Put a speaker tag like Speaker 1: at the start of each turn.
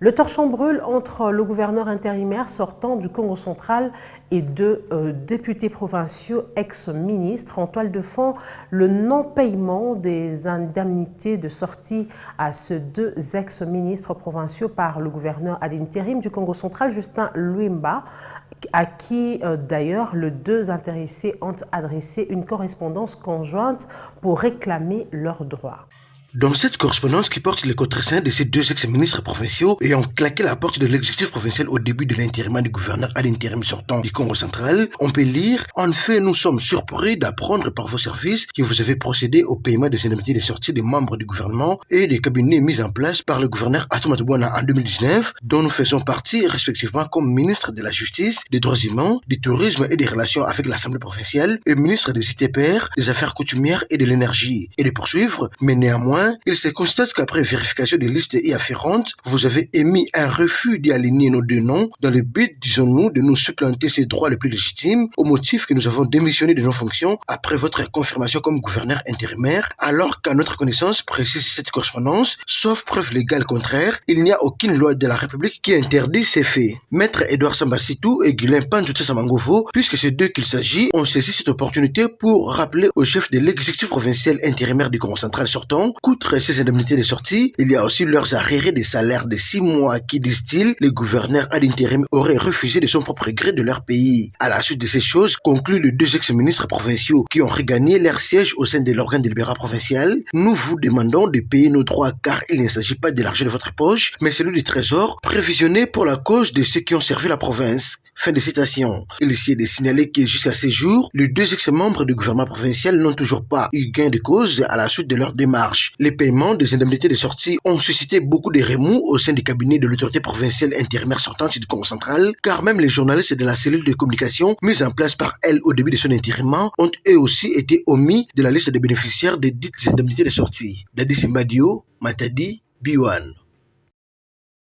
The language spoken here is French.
Speaker 1: Le torchon brûle entre le gouverneur intérimaire sortant du Congo central et deux députés provinciaux ex-ministres en toile de fond le non-paiement des indemnités de sortie à ces deux ex-ministres provinciaux par le gouverneur ad intérim du Congo central, Justin Lwemba, à qui d'ailleurs les deux intéressés ont adressé une correspondance conjointe pour réclamer leurs droits.
Speaker 2: Dans cette correspondance qui porte les contraintes de ces deux ex-ministres provinciaux ayant claqué la porte de l'exécutif provincial au début de l'intérim du gouverneur à l'intérim sortant du Congo central, on peut lire « En fait, nous sommes surpris d'apprendre par vos services que vous avez procédé au paiement des indemnités de sortie des membres du gouvernement et des cabinets mis en place par le gouverneur Atou Bouana en 2019, dont nous faisons partie respectivement comme ministre de la Justice, des Droits humains, du Tourisme et des Relations avec l'Assemblée provinciale et ministre des ITPR, des Affaires coutumières et de l'Énergie, et de poursuivre, mais néanmoins, il se constate qu'après vérification des listes y afférentes, vous avez émis un refus d'y aligner nos deux noms dans le but, disons-nous, de nous supplanter ces droits les plus légitimes au motif que nous avons démissionné de nos fonctions après votre confirmation comme gouverneur intérimaire, alors qu'à notre connaissance, précise cette correspondance, sauf preuve légale contraire, il n'y a aucune loi de la République qui interdit ces faits. Maître Edouard Sambasitou et Guilain Panjouté Samangovo, puisque c'est d'eux qu'il s'agit, ont saisi cette opportunité pour rappeler au chef de l'exécutif provincial intérimaire du Congo central sortant, outre ces indemnités de sortie, il y a aussi leurs arriérés des salaires de 6 mois qui, disent-ils, les gouverneurs à l'intérim auraient refusé de son propre gré de leur pays. À la suite de ces choses, concluent les deux ex-ministres provinciaux qui ont regagné leur siège au sein de l'organe délibérant provincial, nous vous demandons de payer nos droits car il ne s'agit pas de l'argent de votre poche, mais celui du trésor prévisionné pour la cause de ceux qui ont servi la province. Fin de citation. Il est de signaler que jusqu'à ces jours, les deux ex-membres du gouvernement provincial n'ont toujours pas eu gain de cause à la suite de leur démarche. Les paiements des indemnités de sortie ont suscité beaucoup de remous au sein du cabinet de l'autorité provinciale intérimaire sortante du Congo central, car même les journalistes de la cellule de communication mise en place par elle au début de son intérim ont eux aussi été omis de la liste des bénéficiaires des dites indemnités de sortie. Dadi Simbadio, Matadi, Biwan.